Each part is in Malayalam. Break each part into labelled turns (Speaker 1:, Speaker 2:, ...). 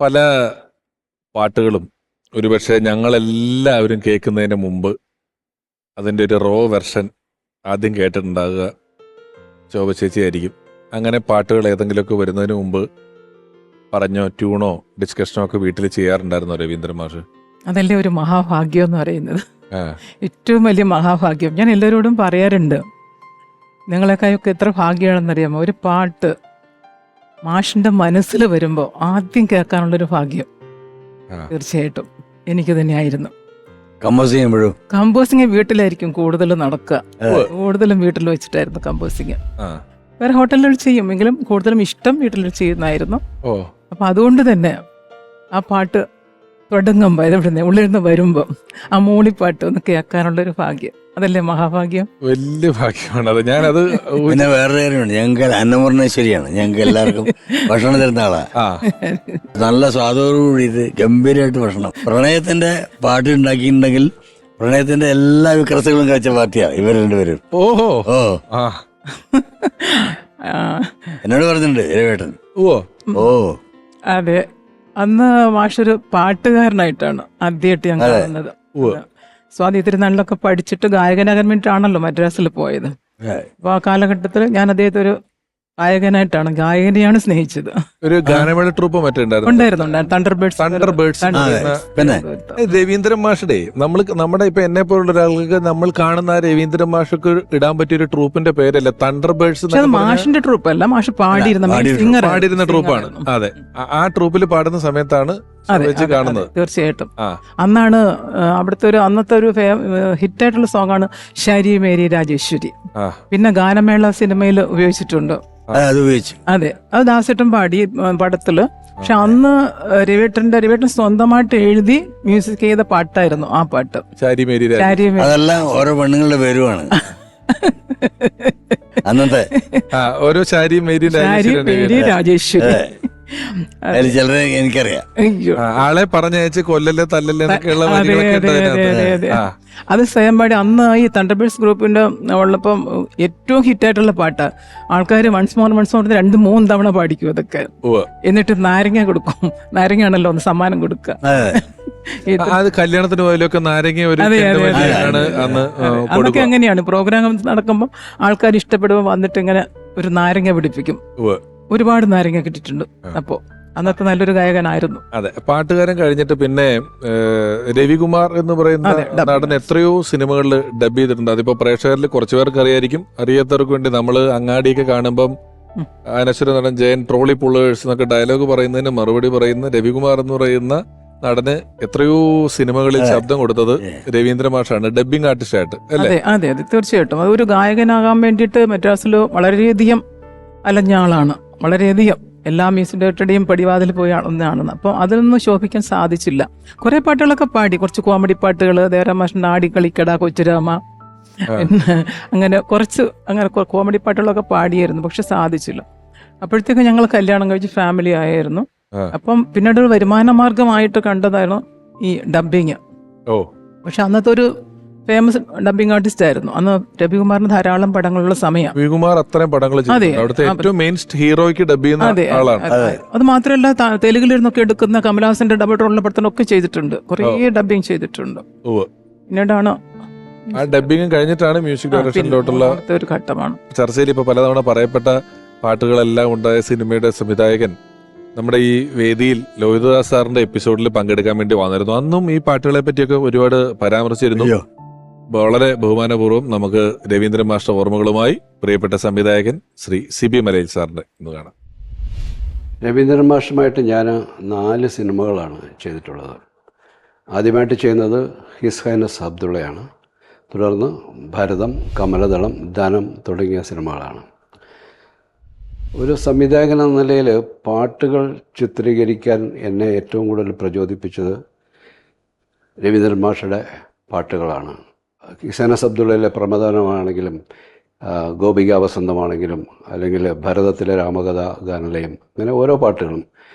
Speaker 1: പല പാട്ടുകളും ഒരുപക്ഷെ ഞങ്ങളെല്ലാവരും കേൾക്കുന്നതിന് മുമ്പ് അതിൻ്റെ ഒരു റോ വെർഷൻ ആദ്യം കേട്ടിട്ടുണ്ടാകുക ശോഭ ചേച്ചിയായിരിക്കും. അങ്ങനെ പാട്ടുകൾ ഏതെങ്കിലുമൊക്കെ വരുന്നതിന് മുമ്പ് പറഞ്ഞോ ട്യൂണോ ഡിസ്കഷനോ ഒക്കെ വീട്ടിൽ ചെയ്യാറുണ്ടായിരുന്നോ രവീന്ദ്രൻ മാഷ്?
Speaker 2: അതല്ലേ ഒരു മഹാഭാഗ്യം എന്ന് പറയുന്നത്. ഏറ്റവും വലിയ മഹാഭാഗ്യം. ഞാൻ എല്ലാവരോടും പറയാറുണ്ട്, നിങ്ങളെക്കായൊക്കെ എത്ര ഭാഗ്യമാണെന്നറിയാമോ. ഒരു പാട്ട് മാഷിൻ്റെ മനസ്സിൽ വരുമ്പോൾ ആദ്യം കേൾക്കാനുള്ളൊരു ഭാഗ്യം തീർച്ചയായിട്ടും എനിക്ക് തന്നെയായിരുന്നു. കമ്പോസിങ് വീട്ടിലായിരിക്കും കൂടുതൽ നടക്കുക. കൂടുതലും വീട്ടിൽ വെച്ചിട്ടായിരുന്നു കമ്പോസിങ്. വേറെ ഹോട്ടലുകൾ ചെയ്യും, എങ്കിലും കൂടുതലും ഇഷ്ടം വീട്ടിൽ ചെയ്യുന്നതായിരുന്നു. അപ്പം അതുകൊണ്ട് തന്നെ ആ പാട്ട് തുടങ്ങുമ്പോൾ ഇതെവിടെ ഉള്ളിൽ നിന്ന് വരുമ്പോൾ ആ മൂളിപ്പാട്ട് ഒന്ന് കേൾക്കാനുള്ളൊരു ഭാഗ്യം, അതല്ലേ മഹാഭാഗ്യം.
Speaker 1: വലിയ ഭാഗ്യമാണ് അത്. ഞാനത്
Speaker 3: പിന്നെ വേറൊരു കാര്യമുണ്ട്, ഞങ്ങൾക്ക് അന്നപൂർണേശ്വരിയാണ്, ഞങ്ങൾക്ക് എല്ലാവർക്കും ഭക്ഷണം തരുന്ന ആളാ. നല്ല സ്വാദോടുകൂടി ഇത് ഗംഭീരമായിട്ട് ഭക്ഷണം. പ്രണയത്തിന്റെ പാട്ട് ഉണ്ടാക്കിയിട്ടുണ്ടെങ്കിൽ പ്രണയത്തിന്റെ എല്ലാ വിക്രസുകളും കഴിച്ച പാർട്ടിയാണ് ഇവർ രണ്ടുപേരും.
Speaker 1: ഓഹോ
Speaker 3: ഓ എന്നോട് പറഞ്ഞിട്ടുണ്ട് രവേട്ടൻ. ഓ
Speaker 2: അതെ, അന്ന് മാഷൊരു പാട്ടുകാരനായിട്ടാണ് ആദ്യമായിട്ട് ഞാൻ കാണുന്നത്. സ്വാതി തിരുനാളിലൊക്കെ പഠിച്ചിട്ട് ഗായകനാകാൻ വേണ്ടിയിട്ടാണല്ലോ മദ്രാസിൽ പോയത്. അപ്പോൾ ആ കാലഘട്ടത്തിൽ ഞാൻ അദ്ദേഹത്തെ ഒരു ഗായകനായിട്ടാണ്, ഗായകനെയാണ് സ്നേഹിച്ചത്.
Speaker 1: ഒരു ഗാനമേള ട്രൂപ്പ്
Speaker 2: ഉണ്ടായിരുന്നു,
Speaker 1: തണ്ടർബേർഡ്സ്. രവീന്ദ്രൻ മാഷുടെ നമ്മുടെ ഇപ്പൊ എന്നെ പോലുള്ള ഒരാൾക്ക് നമ്മൾ കാണുന്ന രവീന്ദ്രൻ മാഷക്ക് ഇടാൻ പറ്റിയ ഒരു ട്രൂപ്പിന്റെ പേരല്ല തണ്ടർബേർഡ്സ്.
Speaker 2: മാഷിന്റെ ട്രൂപ്പ് അല്ല, മാഷ് പാടിയിരുന്ന
Speaker 1: ട്രൂപ്പാണ്. അതെ, ആ ട്രൂപ്പിൽ പാടുന്ന സമയത്താണ് കാണുന്നത്.
Speaker 2: തീർച്ചയായിട്ടും അന്നാണ് അവിടുത്തെ അന്നത്തെ ഒരു ഹിറ്റായിട്ടുള്ള സോങ്ങാണ് ശാരി മേരി രാജേശ്വരി. പിന്നെ ഗാനമേള സിനിമയിൽ ഉപയോഗിച്ചിട്ടുണ്ട്. അതെ, അത് ദാസേട്ടൻ പാടി പടത്തില്. പക്ഷെ അന്ന് രവിയേട്ടൻ സ്വന്തമായിട്ട് എഴുതി മ്യൂസിക് ചെയ്ത പാട്ടായിരുന്നു ആ പാട്ട്.
Speaker 3: അതെല്ലാം ഓരോ പെണ്ണുങ്ങളുടെ പേരുമാണ് അന്നത്തെ.
Speaker 1: ഓരോ ശാരി മേരി
Speaker 2: രാജേശ്വരി
Speaker 3: ചിലരെ എനിക്കറിയാം.
Speaker 1: ആളെ പറഞ്ഞയച്ച് കൊല്ലല്ലേ തല്ലല്ലേ എന്നൊക്കെയുള്ള.
Speaker 2: അത് സ്വയംപാടി അന്ന് ഈ തണ്ടർബേർഡ്സ് ഗ്രൂപ്പിന്റെ ഉള്ളപ്പം ഏറ്റവും ഹിറ്റായിട്ടുള്ള പാട്ട്. ആൾക്കാർ വൺസ് മോർ 2-3 തവണ പാടിക്കും അതൊക്കെ. എന്നിട്ട് നാരങ്ങ കൊടുക്കും, നാരങ്ങയാണല്ലോ ഒന്ന് സമ്മാനം കൊടുക്കുക.
Speaker 1: അത് കല്യാണത്തിന് പോയാലൊക്കെ നാരങ്ങ
Speaker 2: അതൊക്കെ അങ്ങനെയാണ്. പ്രോഗ്രാം നടക്കുമ്പോൾ ആൾക്കാർ ഇഷ്ടപ്പെടുമ്പോൾ വന്നിട്ട് ഇങ്ങനെ ഒരു നാരങ്ങ പിടിപ്പിക്കും. ഒരുപാട് നാരങ്ങ കിട്ടിയിട്ടുണ്ട്. അപ്പോ അന്നത്തെ നല്ലൊരു ഗായകനായിരുന്നു.
Speaker 1: അതെ, പാട്ടുകാരൻ കഴിഞ്ഞിട്ട് പിന്നെ രവികുമാർ എന്ന് പറയുന്ന നടൻ എത്രയോ സിനിമകളിൽ ഡബ് ചെയ്തിട്ടുണ്ട്. അതിപ്പോ പ്രേക്ഷകരിൽ കുറച്ചു പേർക്ക് അറിയായിരിക്കും, അറിയാത്തവർക്ക് വേണ്ടി നമ്മൾ അങ്ങാടിയൊക്കെ കാണുമ്പം അനശ്വര നടൻ ജയൻ ട്രോളി പുള്ളേഴ്സ് എന്നൊക്കെ ഡയലോഗ് പറയുന്നതിന് മറുപടി പറയുന്ന രവികുമാർ എന്ന് പറയുന്ന നടന് എത്രയോ സിനിമകളിൽ ശബ്ദം കൊടുത്തത് രവീന്ദ്ര മാഷാണ്, ഡബ്ബിംഗ് ആർട്ടിസ്റ്റ് ആയിട്ട്.
Speaker 2: അതെ അതെ അതെ, തീർച്ചയായിട്ടും. അതൊരു ഗായകനാകാൻ വേണ്ടിയിട്ട് മദ്രാസിൽ വളരെയധികം അലഞ്ഞ ആളാണ്. വളരെയധികം എല്ലാ മ്യൂസിക് ഡയറക്ടറുടെയും പടിവാതിൽ പോയി ഒന്നാണ്. അപ്പോൾ അതിലൊന്നും ശോഭിക്കാൻ സാധിച്ചില്ല. കുറെ പാട്ടുകളൊക്കെ പാടി, കുറച്ച് കോമഡി പാട്ടുകൾ, ദേവരാമാഷിന്റെ ആടി കളിക്കട കൊച്ചുരാമ, പിന്നെ അങ്ങനെ കോമഡി പാട്ടുകളൊക്കെ പാടിയായിരുന്നു. പക്ഷെ സാധിച്ചില്ല. അപ്പോഴത്തേക്ക് ഞങ്ങൾ കല്യാണം കഴിച്ച് ഫാമിലി ആയിരുന്നു. അപ്പം പിന്നീട് ഒരു വരുമാന മാർഗമായിട്ട് കണ്ടതായിരുന്നു ഈ ഡബ്ബിങ്. പക്ഷെ അന്നത്തെ ഒരു ഫേമസ് ഡബ്ബിംഗ് ആർട്ടിസ്റ്റ് ആയിരുന്നു അന്ന് രവികുമാറിന്. ധാരാളം പടങ്ങളുള്ള സമയം.
Speaker 1: രവികുമാർ അത്രയും പടങ്ങൾ ഹീറോയ്ക്ക് ഡബ് ചെയ്യുന്ന ആളാണ്.
Speaker 2: അത് മാത്രമല്ല തെലുങ്കിലിരുന്നൊക്കെ എടുക്കുന്ന കമലഹാസന്റെ ഡബിൾ റോളിലെ പടത്തിനൊക്കെ ചെയ്തിട്ടുണ്ട്. കുറേ ഡബ്ബിംഗ് ചെയ്തിട്ടുണ്ട്. പിന്നീടാണ്
Speaker 1: ആ ഡബ്ബിംഗ് കഴിഞ്ഞിട്ടാണ് മ്യൂസിക് ഡയറക്ഷനിലോട്ടുള്ള
Speaker 2: ഒരു ഘട്ടമാണ്.
Speaker 1: ചർച്ചയിൽ ഇപ്പൊ പലതവണ പറയപ്പെട്ട പാട്ടുകളെല്ലാം ഉണ്ടായ സിനിമയുടെ സംവിധായകൻ നമ്മുടെ ഈ വേദിയിൽ ലോഹിതദാസ് സാറിന്റെ എപ്പിസോഡിൽ പങ്കെടുക്കാൻ വേണ്ടി വന്നിരുന്നു. അന്നും ഈ പാട്ടുകളെ പറ്റിയൊക്കെ ഒരുപാട് പരാമർശിച്ചിരുന്നു. വളരെ ബഹുമാനപൂർവ്വം നമുക്ക് രവീന്ദ്രൻ മാസ്റ്റർ ഓർമ്മകളുമായി പ്രിയപ്പെട്ട സംവിധായകൻ ശ്രീ സിബി മലയിൽ സാറിന്റെ ഇന്ന് കാണാം.
Speaker 4: രവീന്ദ്രൻ മാഷുമായിട്ട് ഞാൻ 4 സിനിമകളാണ് ചെയ്തിട്ടുള്ളത്. ആദ്യമായിട്ട് ചെയ്യുന്നത് ഹിസ് ഹൈനസ് അബ്ദുള്ളയാണ്. തുടർന്ന് ഭരതം, കമലദളം, ധനം തുടങ്ങിയ സിനിമകളാണ്. ഒരു സംവിധായകൻ എന്ന നിലയിൽ പാട്ടുകൾ ചിത്രീകരിക്കാൻ എന്നെ ഏറ്റവും കൂടുതൽ പ്രചോദിപ്പിച്ചത് രവീന്ദ്രൻ മാഷയുടെ പാട്ടുകളാണ്. ഹിസൈനസ് അബ്ദുള്ളയിലെ പ്രമദാനമാണെങ്കിലും ഗോപിക വസന്തമാണെങ്കിലും അല്ലെങ്കിൽ ഭരതത്തിലെ രാമകഥ ഗാനലയം, അങ്ങനെ ഓരോ പാട്ടുകളും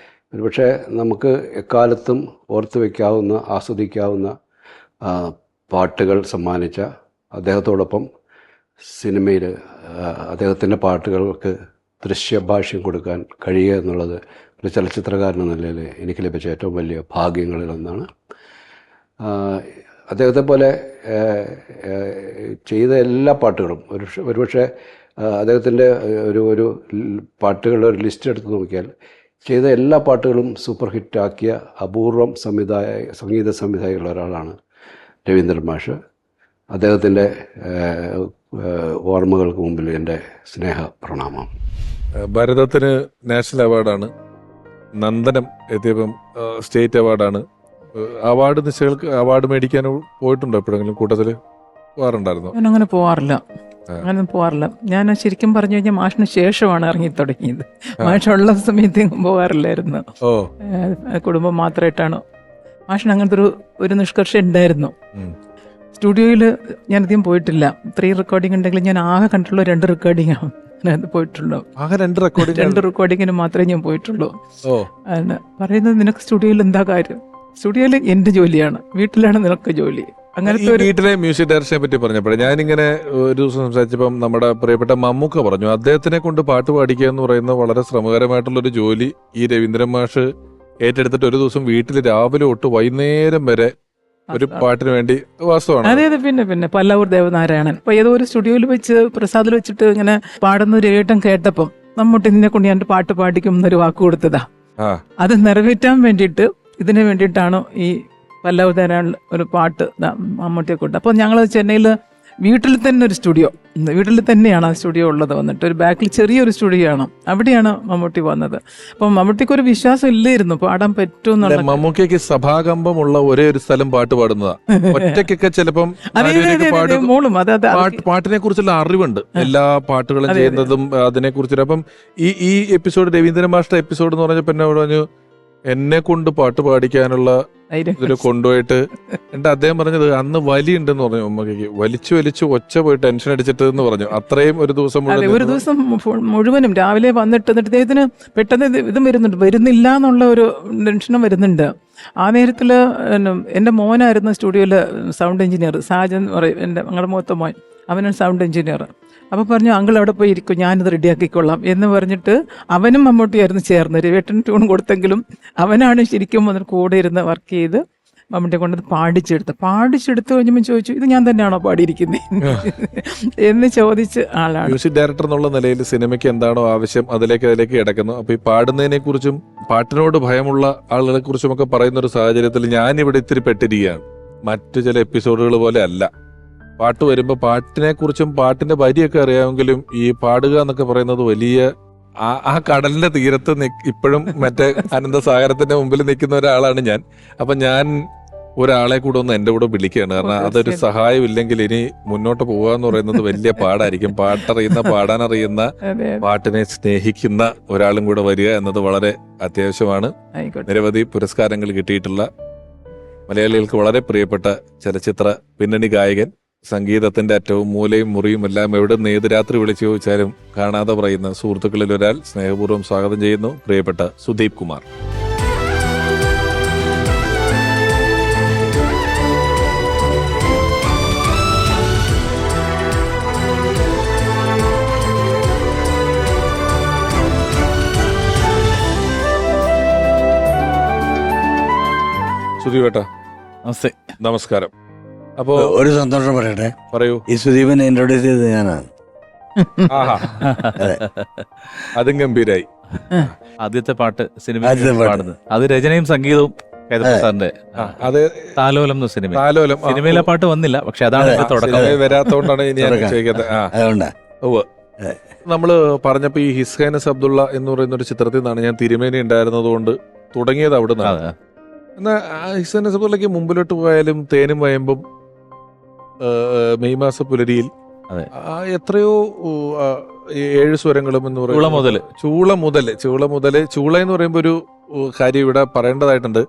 Speaker 4: ഒരുപക്ഷെ നമുക്ക് എക്കാലത്തും ഓർത്തു വയ്ക്കാവുന്ന, ആസ്വദിക്കാവുന്ന പാട്ടുകൾ സമ്മാനിച്ച അദ്ദേഹത്തോടൊപ്പം സിനിമയിൽ അദ്ദേഹത്തിൻ്റെ പാട്ടുകൾക്ക് ദൃശ്യഭാഷ്യം കൊടുക്കാൻ കഴിയുക എന്നുള്ളത് ഒരു ചലച്ചിത്രകാരൻ എന്ന നിലയിൽ എനിക്ക് ലഭിച്ച ഏറ്റവും വലിയ ഭാഗ്യങ്ങളിലൊന്നാണ്. അദ്ദേഹത്തെ പോലെ ചെയ്ത എല്ലാ പാട്ടുകളും ഒരുപക്ഷെ അദ്ദേഹത്തിൻ്റെ ഒരു പാട്ടുകളുടെ ഒരു ലിസ്റ്റ് എടുത്ത് നോക്കിയാൽ ചെയ്ത എല്ലാ പാട്ടുകളും സൂപ്പർ ഹിറ്റാക്കിയ അപൂർവം സംഗീത സംവിധായകരുള്ള ഒരാളാണ് രവീന്ദ്രൻ മാഷ്. അദ്ദേഹത്തിൻ്റെ ഓർമ്മകൾക്ക് മുമ്പിൽ എൻ്റെ സ്നേഹ പ്രണാമം.
Speaker 1: ഭരതത്തിന് നാഷണൽ അവാർഡാണ്, നന്ദനം എത്തിയപ്പം സ്റ്റേറ്റ് അവാർഡാണ്. അവാർഡ് നിശ്ചയങ്ങൾക്ക് അവാർഡ് മേടിക്കാൻ പോയിട്ടുണ്ടോ എപ്പോഴെങ്കിലും? കൂട്ടത്തിൽ പോകാറുണ്ടായിരുന്നോ?
Speaker 2: ഞാനങ്ങനെ പോകാറില്ല, അങ്ങനെ പോകാറില്ല. ഞാൻ ശരിക്കും പറഞ്ഞു കഴിഞ്ഞാൽ മാഷിന് ശേഷമാണ് ഇറങ്ങി തുടങ്ങിയത്. മാഷുള്ള സമയത്ത് പോകാറില്ലായിരുന്നു. കുടുംബം മാത്രമായിട്ടാണ്. മാഷിന് അങ്ങനത്തെ ഒരു നിഷ്കർഷ ഉണ്ടായിരുന്നു. സ്റ്റുഡിയോയിൽ ഞാനധികം പോയിട്ടില്ല. 3 റെക്കോർഡിംഗ് ഉണ്ടെങ്കിൽ ഞാൻ ആകെ കണ്ടിട്ടുള്ള 2 റെക്കോർഡിംഗാണ് പോയിട്ടുള്ളൂ.
Speaker 1: ആകെ 2
Speaker 2: റെക്കോർഡിങ്ങിന് മാത്രമേ ഞാൻ പോയിട്ടുള്ളൂ. പറയുന്നത് നിനക്ക് സ്റ്റുഡിയോയിൽ എന്താ കാര്യം? സ്റ്റുഡിയോയിൽ എന്റെ ജോലിയാണ്, വീട്ടിലാണ് നിനക്ക് ജോലി. അങ്ങനത്തെ
Speaker 1: വീട്ടിലെ മ്യൂസിക് ഡയറക്ഷനെ പറ്റി പറഞ്ഞപ്പോഴേ ഞാനിങ്ങനെ ഒരു ദിവസം സംസാരിച്ചപ്പം നമ്മുടെ പ്രിയപ്പെട്ട മമ്മൂക്ക പറഞ്ഞു, അദ്ദേഹത്തിനെ കൊണ്ട് പാട്ട് പാടിക്കുക എന്ന് പറയുന്നത് വളരെ ശ്രമകരമായിട്ടുള്ളൊരു ജോലി ഈ രവീന്ദ്രൻ മാഷ് ഏറ്റെടുത്തിട്ട് ഒരു ദിവസം വീട്ടിൽ രാവിലെ തൊട്ട് വൈകുന്നേരം വരെ ഒരു പാട്ടിന് വേണ്ടി വാസ്തവമാണ്.
Speaker 2: അതെ അതെ. പിന്നെ പല്ലവൂർ ദേവനാരായണൻ ഇപ്പൊ ഏതോ ഒരു സ്റ്റുഡിയോയിൽ വെച്ച് പ്രസാദിൽ വെച്ചിട്ട് ഇങ്ങനെ പാടുന്ന ഒരു ഏട്ടം കേട്ടപ്പം മമ്മൂട്ടി നിന്നെ കൊണ്ട് ഞാൻ പാട്ട് പാടിക്കും എന്നൊരു വാക്ക് കൊടുത്തതാ. അത് നിറവേറ്റാൻ വേണ്ടിയിട്ട് ഇതിനു വേണ്ടിയിട്ടാണ് ഈ പല്ലവൂർ ദേവനാരായണൻ ഒരു പാട്ട് മമ്മൂട്ടിയെ കൊണ്ട്. അപ്പോൾ ഞങ്ങൾ ചെന്നൈയിൽ വീട്ടിൽ തന്നെ ഒരു സ്റ്റുഡിയോ, വീട്ടിൽ തന്നെയാണ് ആ സ്റ്റുഡിയോ ഉള്ളത്. വന്നിട്ട് ഒരു ബാക്കിൽ ചെറിയൊരു സ്റ്റുഡിയോ ആണ്, അവിടെയാണ് മമ്മൂട്ടി വന്നത്. അപ്പം മമ്മൂട്ടിക്ക് ഒരു വിശ്വാസം ഇല്ലായിരുന്നു പാടാൻ പറ്റുമെന്നുള്ള.
Speaker 1: മമ്മൂട്ടിക്ക് സഭാകമ്പമുള്ള ഒരേ ഒരു സ്ഥലം പാട്ട് പാടുന്നതാ. ഒറ്റയ്ക്കൊക്കെ ചിലപ്പം പാട്ടിനെ കുറിച്ചുള്ള അറിവുണ്ട്, എല്ലാ പാട്ടുകളും ചെയ്യുന്നതും അതിനെ കുറിച്ചിട്ട്. അപ്പം ഈ എപ്പിസോഡ് രവീന്ദ്രൻ മാസ്റ്റർ എപ്പിസോഡ് എന്ന് പറഞ്ഞപ്പോ എന്നോട് പറഞ്ഞു, എന്നെ കൊണ്ട് പാട്ട് പാടിക്കാനുള്ള ഇതിൽ കൊണ്ടുപോയിട്ട് എന്നിട്ട് അദ്ദേഹം പറഞ്ഞത് അന്ന് വലിയുണ്ടെന്ന് പറഞ്ഞു. ഉമ്മക്ക് വലിച്ചു ഒച്ച പോയി ടെൻഷൻ അടിച്ചിട്ട് എന്ന് പറഞ്ഞു. അത്രയും ഒരു ദിവസം
Speaker 2: മുഴുവനും രാവിലെ വന്നിട്ട് ഇദ്ദേഹത്തിന് പെട്ടെന്ന് ഇതും വരുന്നില്ല എന്നുള്ള ഒരു ടെൻഷനും വരുന്നുണ്ട്. ആ നേരത്തിൽ എൻ്റെ മോനായിരുന്നു സ്റ്റുഡിയോയിൽ സൗണ്ട് എഞ്ചിനീയർ. സാജൻ പറയും, എൻ്റെ ഞങ്ങളുടെ മൂത്ത മോൻ, അവനാണ് സൗണ്ട് എഞ്ചിനീയർ. അപ്പോൾ പറഞ്ഞു, അങ്കിൾ അവിടെ പോയി ഇരിക്കും, ഞാനിത് റെഡിയാക്കിക്കൊള്ളാം എന്ന് പറഞ്ഞിട്ട് അവനും മമ്മൂട്ടിയായിരുന്നു ചേർന്ന്. രവിയേട്ടൻ ട്യൂൺ കൊടുത്തെങ്കിലും അവനാണ് ശരിക്കും വന്നിട്ട് കൂടെ ഇരുന്ന് വർക്ക് ചെയ്ത് മമ്മൂട്ടിയെ കൊണ്ടത് പാടിച്ചെടുത്ത് കഴിഞ്ഞപ്പോൾ ചോദിച്ചു, ഇത് ഞാൻ തന്നെയാണോ പാടിയിരിക്കുന്നത് എന്ന് ചോദിച്ച് ആളാണ്.
Speaker 1: മ്യൂസിക് ഡയറക്ടർ എന്നുള്ള നിലയിൽ സിനിമയ്ക്ക് എന്താണോ ആവശ്യം അതിലേക്ക് കിടക്കുന്നു. അപ്പൊ ഈ പാടുന്നതിനെ കുറിച്ചും പാട്ടിനോട് ഭയമുള്ള ആളുകളെ കുറിച്ചും ഒക്കെ പറയുന്ന ഒരു സാഹചര്യത്തിൽ ഞാനിവിടെ ഇത്തിരി പെട്ടിരിക്കുകയാണ്. മറ്റു ചില എപ്പിസോഡുകൾ പോലെ അല്ല. പാട്ട് വരുമ്പോൾ പാട്ടിനെ കുറിച്ചും പാട്ടിന്റെ വരിയൊക്കെ അറിയാമെങ്കിലും ഈ പാടുക എന്നൊക്കെ പറയുന്നത് വലിയ ആ കടലിന്റെ തീരത്ത് ഇപ്പോഴും മറ്റേ അനന്തസാഗരത്തിന്റെ മുമ്പിൽ നിൽക്കുന്ന ഒരാളാണ് ഞാൻ. അപ്പൊ ഞാൻ ഒരാളെ കൂടെ ഒന്ന് എന്റെ കൂടെ വിളിക്കുകയാണ്. കാരണം അതൊരു സഹായം ഇല്ലെങ്കിൽ ഇനി മുന്നോട്ട് പോകുക എന്ന് പറയുന്നത് വലിയ പാടായിരിക്കും. പാടാനറിയുന്ന പാട്ടിനെ സ്നേഹിക്കുന്ന ഒരാളും കൂടെ വരിക എന്നത് വളരെ അത്യാവശ്യമാണ്. നിരവധി പുരസ്കാരങ്ങൾ കിട്ടിയിട്ടുള്ള മലയാളികൾക്ക് വളരെ പ്രിയപ്പെട്ട ചലച്ചിത്ര പിന്നണി ഗായകൻ, സംഗീതത്തിന്റെ അറ്റവും മൂലയും മുറിയും എല്ലാം എവിടെ നിന്ന് ഏത് രാത്രി വിളിച്ചു ചോദിച്ചാലും കാണാതെ പറയുന്ന സുഹൃത്തുക്കളിൽ ഒരാൾ സ്നേഹപൂർവ്വം സ്വാഗതം ചെയ്യുന്നു, പ്രിയപ്പെട്ട സുദീപ് കുമാർ. സുദീപേട്ടാ നമസ്കാരം. അപ്പോ
Speaker 3: ഒരു സന്തോഷം പറയട്ടെ.
Speaker 1: പറയൂ.
Speaker 3: ഈ സുദീപിനെ ഇൻട്രോഡ്യൂസ് ചെയ്തത് ഞാനാണ്.
Speaker 1: അതും ഗംഭീരായി.
Speaker 5: ആദ്യത്തെ പാട്ട് സിനിമ പാടുന്നത് അത് രചനയും സംഗീതവും സാറിന്റെ താലോലം എന്ന സിനിമ. സിനിമയിലെ പാട്ട് വന്നില്ല, പക്ഷെ അതാണ് തുടക്കം.
Speaker 1: വരാത്തോണ്ടാണ് ഇനി ഞാൻ ചോദിക്കുന്നത്. നമ്മള് പറഞ്ഞപ്പോ ഈ ഹിസ്ഹൈനസ് അബ്ദുള്ള എന്ന് പറയുന്ന ഒരു ചിത്രത്തിൽ നിന്നാണ് ഞാൻ തിരുമേനി ഉണ്ടായിരുന്നത് കൊണ്ട് തുടങ്ങിയത് അവിടെ നിന്നാണ്. എന്നാൽ ഹിസ്ഹൈനസ് അബ്ദുള്ളക്ക് മുമ്പിലോട്ട് പോയാലും തേനും വയമ്പും മെയ് മാസ പുലരിയിൽ എത്രയോ 7 സ്വരങ്ങളും എന്ന് പറയുന്നത് ചൂള എന്ന് പറയുമ്പോ ഒരു കാര്യം ഇവിടെ പറയേണ്ടതായിട്ടുണ്ട്.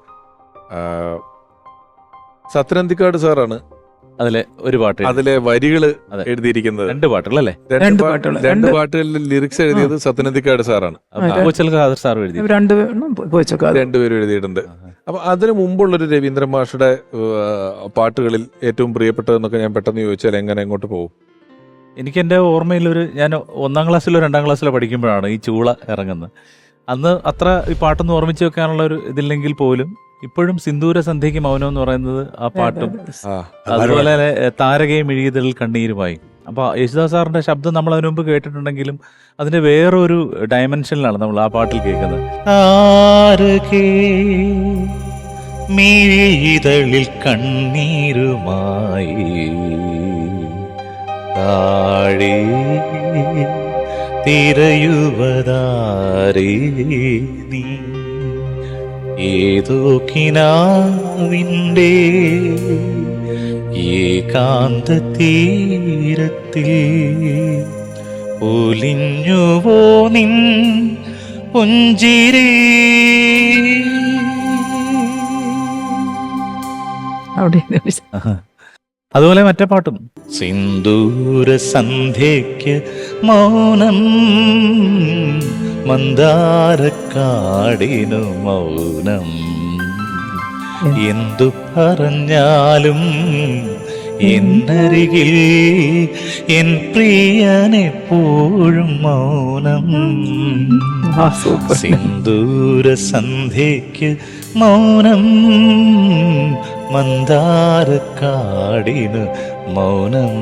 Speaker 1: സത്യനന്ദിക്കാട് സാറാണ്
Speaker 5: അതിലെ ഒരു പാട്ട്,
Speaker 1: അതിലെ വരികള് എഴുതിയിരിക്കുന്നത്.
Speaker 5: 2 പാട്ടുകളല്ലേ?
Speaker 1: 2 പാട്ടുകളിൽ ലിറിക്സ് എഴുതിയത് സത്യനന്ദിക്കാട് സാറാണ്. രണ്ടുപേരും എഴുതിയിട്ടുണ്ട്. അപ്പൊ അതിനു മുമ്പുള്ളൊരു രവീന്ദ്രൻ മാഷുടെ പാട്ടുകളിൽ ഏറ്റവും പ്രിയപ്പെട്ടതെന്നൊക്കെ ഞാൻ പെട്ടെന്ന് ചോദിച്ചാൽ എങ്ങനെ എങ്ങോട്ട് പോകും?
Speaker 5: എനിക്ക് എൻ്റെ ഓർമ്മയിലൊരു, ഞാൻ 1ാം ക്ലാസ്സിലോ 2ാം ക്ലാസ്സിലോ പഠിക്കുമ്പോഴാണ് ഈ ചൂള ഇറങ്ങുന്നത്. അന്ന് അത്ര ഈ പാട്ടൊന്നും ഓർമ്മിച്ച് വെക്കാനുള്ള ഒരു ഇതില്ലെങ്കിൽ പോലും ഇപ്പോഴും സിന്ദൂര സന്ധ്യയ്ക്ക് മൗനം എന്ന് പറയുന്നത് ആ പാട്ടും, അതുപോലെ തന്നെ താരകയും മിഴിതളിൽ കണ്ണീരുമായി. അപ്പൊ യേശുദാസ് സാറിന്റെ ശബ്ദം നമ്മൾ അതിനു മുമ്പ് കേട്ടിട്ടുണ്ടെങ്കിലും അതിന്റെ വേറൊരു ഡയമെൻഷനിലാണ് നമ്മൾ ആ പാട്ടിൽ കേൾക്കുന്നത്. താരകേ മിഴിതളിൽ കണ്ണീരുമായി താഴെ തിരയുവതാരേ നീ ഏതോ കിനാവിൻ്റെ ഏകാന്ത തീരത്തിൽ ഒലിഞ്ഞുവോ നിൻ പുഞ്ചിരി. അതുപോലെ മറ്റേ പാട്ടും സിന്ദൂര സന്ധ്യയ്ക്ക് മൗനം മന്ദാരക്കാടിനു മൗനം എന്തു പറഞ്ഞാലും എന്നരികിൽ എൻ പ്രിയനെപ്പോഴും മൗനം. സിന്ദൂര സന്ധ്യയ്ക്ക് മൗനം മന്ദാരക്കാടിനു മൗനം.